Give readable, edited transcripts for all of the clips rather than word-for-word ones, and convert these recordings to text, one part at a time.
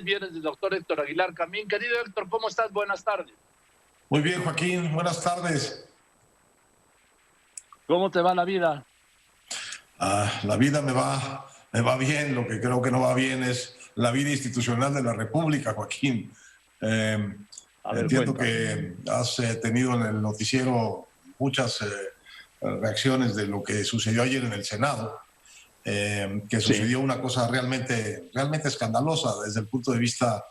Vienes del doctor Héctor Aguilar Camín. Querido Héctor, ¿cómo estás? Buenas tardes. Muy bien, Joaquín, buenas tardes. ¿Cómo te va la vida? La vida me va bien. Lo que creo que no va bien es la vida institucional de la República, Joaquín. Entiendo que has tenido en el noticiero muchas reacciones de lo que sucedió ayer en el Senado, que sucedió una cosa realmente escandalosa desde el punto de vista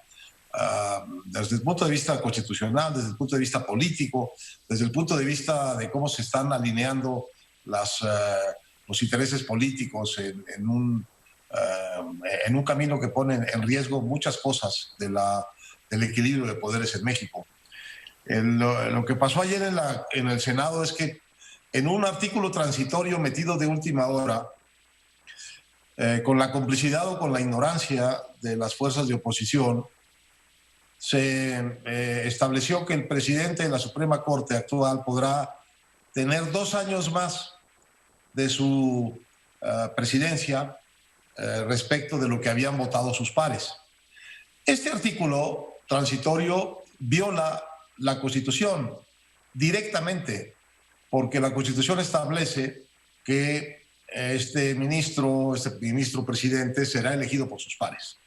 constitucional, desde el punto de vista político, desde el punto de vista de cómo se están alineando los intereses políticos en un camino que pone en riesgo muchas cosas del equilibrio de poderes en México. Lo que pasó ayer en el Senado es que en un artículo transitorio metido de última hora, con la complicidad o con la ignorancia de las fuerzas de oposición, se estableció que el presidente de la Suprema Corte actual podrá tener 2 años más de su presidencia respecto de lo que habían votado sus pares. Este artículo transitorio viola la Constitución directamente, porque la Constitución establece que este ministro presidente será elegido por sus pares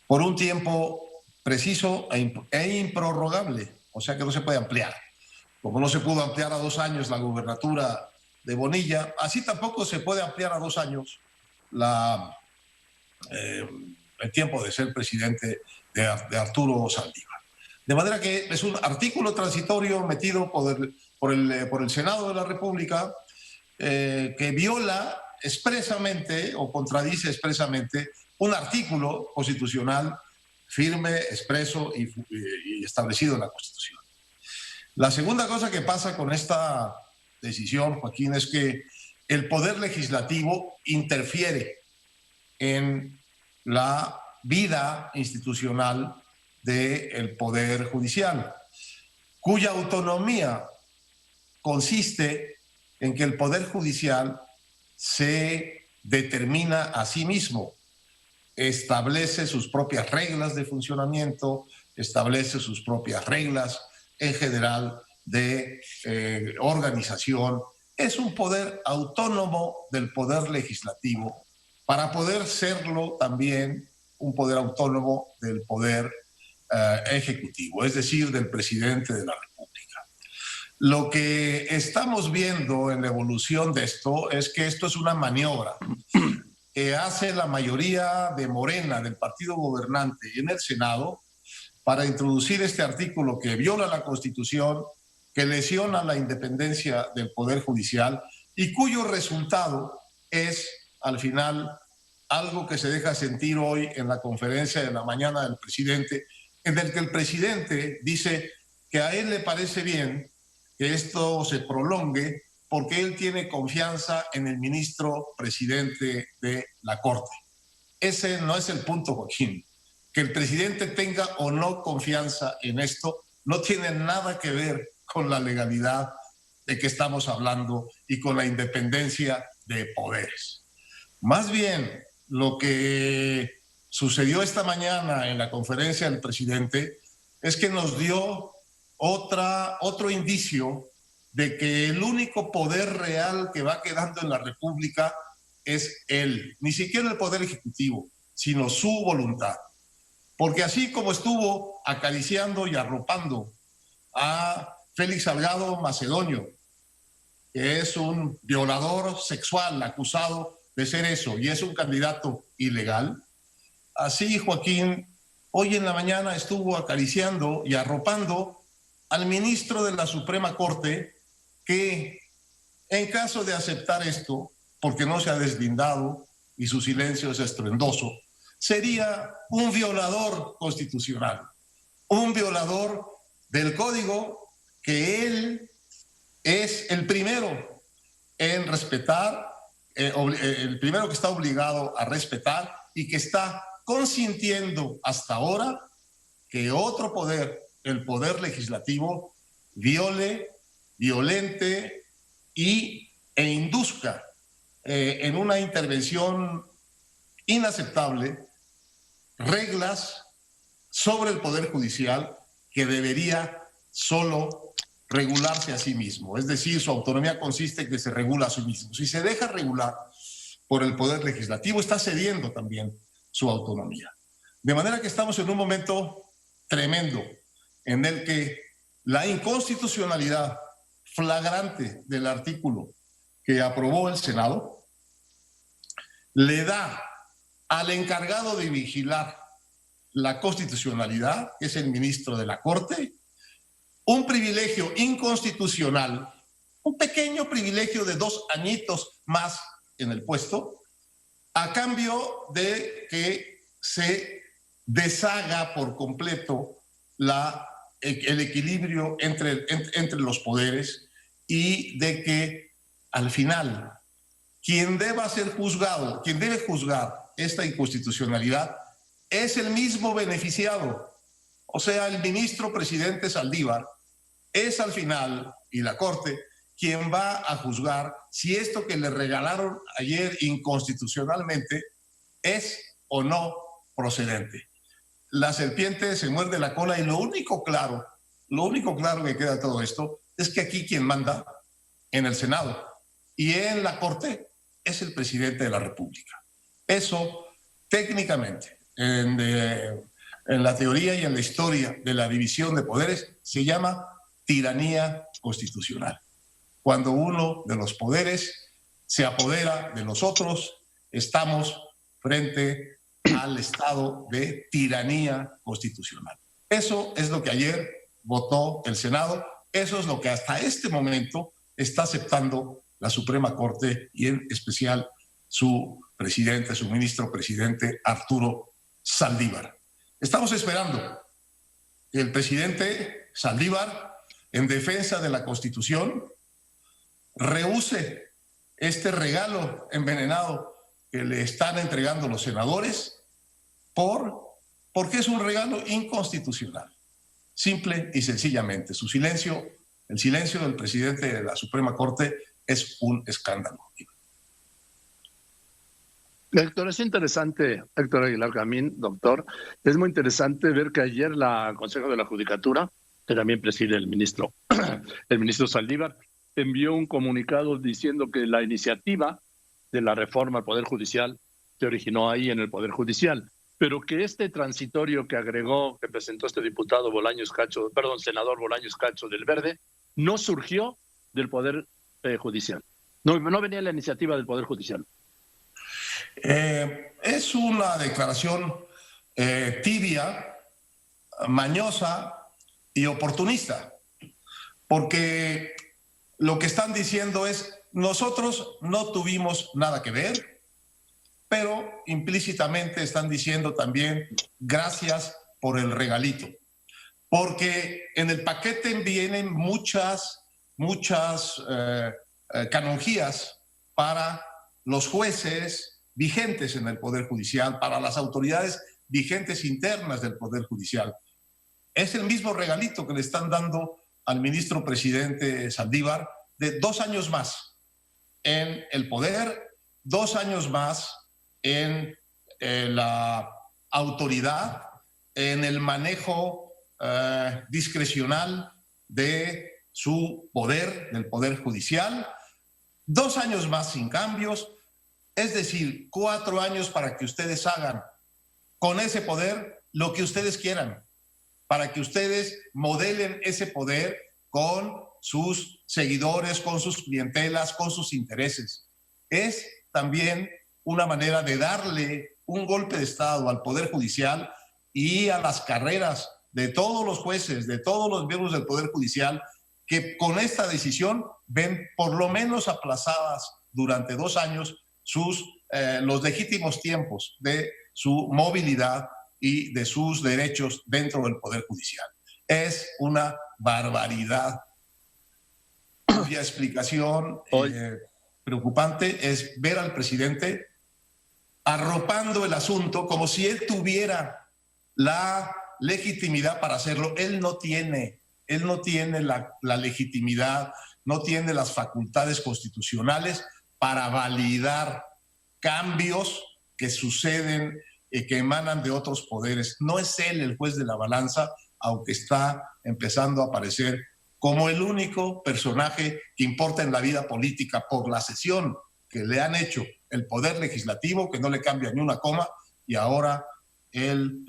por un tiempo preciso e improrrogable, o sea que no se puede ampliar. Como no se pudo ampliar a 2 años la gubernatura de Bonilla, así tampoco se puede ampliar a 2 años el tiempo de ser presidente de Arturo Saldívar. De manera que es un artículo transitorio metido por el Senado de la República que viola expresamente o contradice expresamente un artículo constitucional firme, expreso y establecido en la Constitución. La segunda cosa que pasa con esta decisión, Joaquín, es que el Poder Legislativo interfiere en la vida institucional del Poder Judicial, cuya autonomía consiste en que el Poder Judicial se determina a sí mismo, establece sus propias reglas de funcionamiento, establece sus propias reglas en general de organización. Es un poder autónomo del Poder Legislativo para poder serlo también un poder autónomo del Poder Ejecutivo, es decir, del presidente de la República. Lo que estamos viendo en la evolución de esto es que esto es una maniobra que hace la mayoría de Morena, del partido gobernante en el Senado, para introducir este artículo que viola la Constitución, que lesiona la independencia del Poder Judicial y cuyo resultado es, al final, algo que se deja sentir hoy en la conferencia de la mañana del presidente, en el que el presidente dice que a él le parece bien que esto se prolongue porque él tiene confianza en el ministro presidente de la Corte. Ese no es el punto, Joaquín. Que el presidente tenga o no confianza en esto no tiene nada que ver con la legalidad de que estamos hablando y con la independencia de poderes. Más bien, lo que sucedió esta mañana en la conferencia del presidente es que nos dio otro indicio de que el único poder real que va quedando en la República es él, ni siquiera el Poder Ejecutivo, sino su voluntad. Porque así como estuvo acariciando y arropando a Félix Salgado Macedonio, que es un violador sexual acusado de ser eso y es un candidato ilegal, así Joaquín hoy en la mañana estuvo acariciando y arropando al ministro de la Suprema Corte, que en caso de aceptar esto, porque no se ha deslindado y su silencio es estruendoso, sería un violador constitucional, un violador del código que él es el primero en respetar, el primero que está obligado a respetar y que está consintiendo hasta ahora que otro poder, el Poder Legislativo, violente e induzca en una intervención inaceptable reglas sobre el Poder Judicial, que debería solo regularse a sí mismo. Es decir, su autonomía consiste en que se regula a sí mismo. Si se deja regular por el Poder Legislativo, está cediendo también su autonomía. De manera que estamos en un momento tremendo en el que la inconstitucionalidad flagrante del artículo que aprobó el Senado le da al encargado de vigilar la constitucionalidad, que es el ministro de la Corte, un privilegio inconstitucional, un pequeño privilegio de 2 añitos más en el puesto, a cambio de que se deshaga por completo el equilibrio entre los poderes y de que al final quien deba ser juzgado, quien debe juzgar esta inconstitucionalidad es el mismo beneficiado. O sea, el ministro presidente Saldívar es al final, y la Corte, quien va a juzgar si esto que le regalaron ayer inconstitucionalmente es o no procedente. La serpiente se muerde la cola y lo único claro que queda de todo esto es que aquí quien manda en el Senado y en la Corte es el presidente de la República. Eso técnicamente en la teoría y en la historia de la división de poderes se llama tiranía constitucional. Cuando uno de los poderes se apodera de los otros, estamos frente al estado de tiranía constitucional. Eso es lo que ayer votó el Senado, eso es lo que hasta este momento está aceptando la Suprema Corte y en especial su presidente, su ministro presidente Arturo Saldívar. Estamos esperando que el presidente Saldívar, en defensa de la Constitución, rehúse este regalo envenenado que le están entregando los senadores porque es un regalo inconstitucional. Simple y sencillamente. Su silencio, el silencio del presidente de la Suprema Corte es un escándalo. Héctor, es interesante, Héctor Aguilar Camín, doctor, es muy interesante ver que ayer el Consejo de la Judicatura, que también preside el ministro Saldívar, envió un comunicado diciendo que la iniciativa de la reforma al Poder Judicial se originó ahí en el Poder Judicial, pero que este transitorio que presentó este diputado senador Bolaños Cacho del Verde, no surgió del Poder Judicial. No venía la iniciativa del Poder Judicial. Es una declaración tibia, mañosa y oportunista, porque lo que están diciendo es: nosotros no tuvimos nada que ver, pero implícitamente están diciendo también gracias por el regalito, porque en el paquete vienen muchas canonjías para los jueces vigentes en el Poder Judicial, para las autoridades vigentes internas del Poder Judicial. Es el mismo regalito que le están dando al ministro presidente Saldívar de 2 años más en el poder, 2 años más en la autoridad, en el manejo discrecional de su poder, del Poder Judicial, 2 años más sin cambios, es decir, 4 años para que ustedes hagan con ese poder lo que ustedes quieran, para que ustedes modelen ese poder con sus seguidores, con sus clientelas, con sus intereses. Es también una manera de darle un golpe de Estado al Poder Judicial y a las carreras de todos los jueces, de todos los miembros del Poder Judicial, que con esta decisión ven por lo menos aplazadas durante 2 años los legítimos tiempos de su movilidad y de sus derechos dentro del Poder Judicial. Es una barbaridad, cuya explicación preocupante es ver al presidente arropando el asunto como si él tuviera la legitimidad para hacerlo. Él no tiene la legitimidad, no tiene las facultades constitucionales para validar cambios que suceden que emanan de otros poderes. No es él el juez de la balanza, aunque está empezando a aparecer como el único personaje que importa en la vida política por la cesión que le han hecho el Poder Legislativo, que no le cambia ni una coma, y ahora el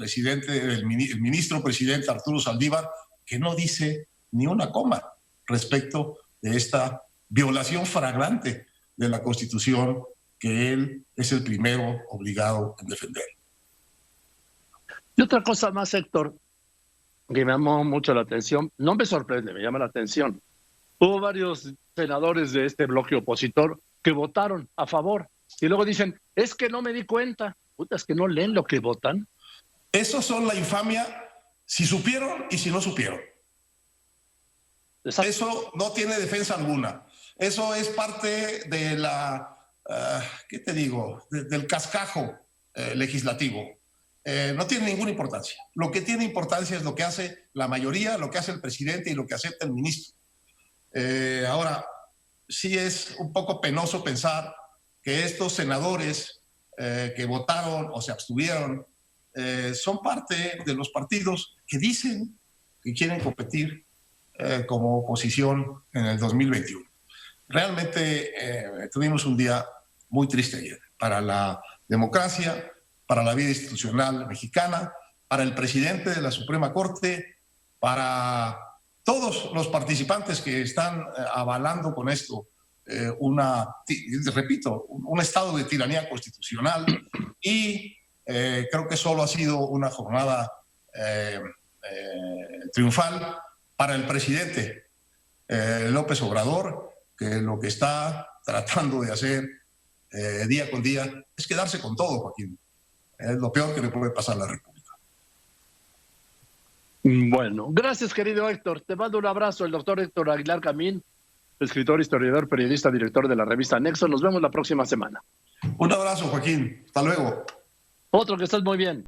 ministro presidente Arturo Saldívar, que no dice ni una coma respecto de esta violación flagrante de la Constitución que él es el primero obligado en defender. Y otra cosa más, Héctor, que me llamó mucho la atención, no me sorprende, me llama la atención. Hubo varios senadores de este bloque opositor que votaron a favor y luego dicen, es que no me di cuenta. Puta, es que no leen lo que votan. Esos son la infamia si supieron y si no supieron. Exacto. Eso no tiene defensa alguna. Eso es parte de la, ¿qué te digo? Del cascajo legislativo. No tiene ninguna importancia. Lo que tiene importancia es lo que hace la mayoría, lo que hace el presidente y lo que acepta el ministro. Ahora, sí es un poco penoso pensar que estos senadores que votaron o se abstuvieron son parte de los partidos que dicen que quieren competir como oposición en el 2021. Realmente tuvimos un día muy triste ayer para la democracia, para la vida institucional mexicana, para el presidente de la Suprema Corte, para todos los participantes que están avalando con esto repito, un estado de tiranía constitucional, y creo que solo ha sido una jornada triunfal para el presidente López Obrador, que lo que está tratando de hacer día con día es quedarse con todo, Joaquín. Es lo peor que le puede pasar a la República. Bueno, gracias, querido Héctor. Te mando un abrazo, el doctor Héctor Aguilar Camín, escritor, historiador, periodista, director de la revista Nexo. Nos vemos la próxima semana. Un abrazo, Joaquín. Hasta luego. Otro, que estés muy bien.